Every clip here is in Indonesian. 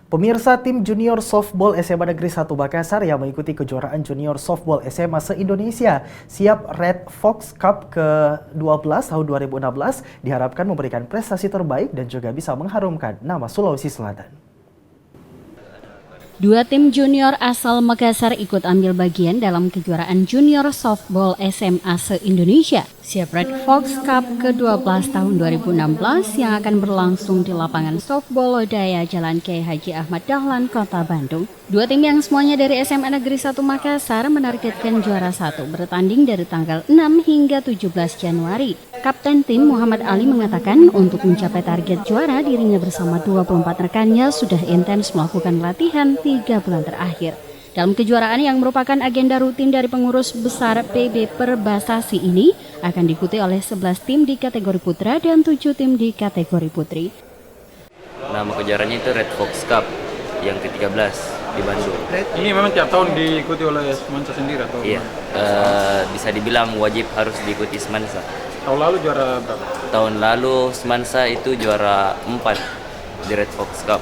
Pemirsa, tim junior softball SMA Negeri 1 Makassar yang mengikuti kejuaraan junior softball SMA se-Indonesia siap Red Fox Cup ke-12 tahun 2016 diharapkan memberikan prestasi terbaik dan juga bisa mengharumkan nama Sulawesi Selatan. Dua tim junior asal Makassar ikut ambil bagian dalam kejuaraan junior softball SMA se-Indonesia siap Red Fox Cup ke-12 tahun 2016 yang akan berlangsung di lapangan softball Lodaya Jalan Kiai Haji Ahmad Dahlan, Kota Bandung. Dua tim yang semuanya dari SMA Negeri 1 Makassar menargetkan juara 1 bertanding dari tanggal 6 hingga 17 Januari. Kapten tim Muhammad Ali mengatakan untuk mencapai target juara dirinya bersama 24 rekannya sudah intens melakukan latihan 3 bulan terakhir. Dalam kejuaraan yang merupakan agenda rutin dari pengurus besar PB Perbasasi ini akan diikuti oleh 11 tim di kategori putra dan 7 tim di kategori putri. Nama kejuaraannya itu Red Fox Cup yang ke-13 di Bandung. Ini memang tiap tahun diikuti oleh Semansa sendiri atau? Iya, bisa dibilang wajib harus diikuti Semansa. Tahun lalu juara berapa? Tahun lalu Semansa itu juara 4 di Red Fox Cup.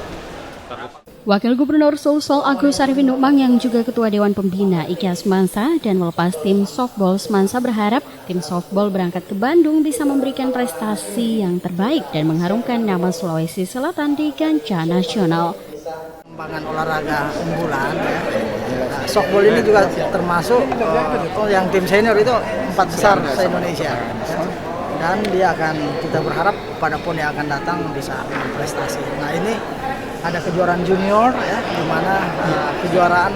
Wakil Gubernur Sulsel Agus Arifin Nukmang yang juga Ketua Dewan Pembina IKA Semansa dan melepas tim softball Semansa berharap tim softball berangkat ke Bandung bisa memberikan prestasi yang terbaik dan mengharumkan nama Sulawesi Selatan di kancah nasional. Pengembangan olahraga unggulan ya. Nah, softball ini juga termasuk yang tim senior itu 4 besar se-Indonesia. Dan kita berharap pada PON yang akan datang bisa berprestasi. Nah, ini ada kejuaraan junior ya, di mana kejuaraan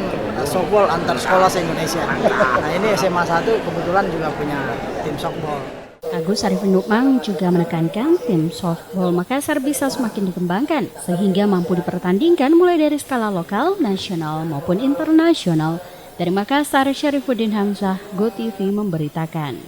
softball antar sekolah se-Indonesia. Nah, ini SMA 1 kebetulan juga punya tim softball. Agus Arifin Nukmang juga menekankan tim softball Makassar bisa semakin dikembangkan sehingga mampu dipertandingkan mulai dari skala lokal, nasional maupun internasional. Dari Makassar, Syarifuddin Hamzah, GoTV memberitakan.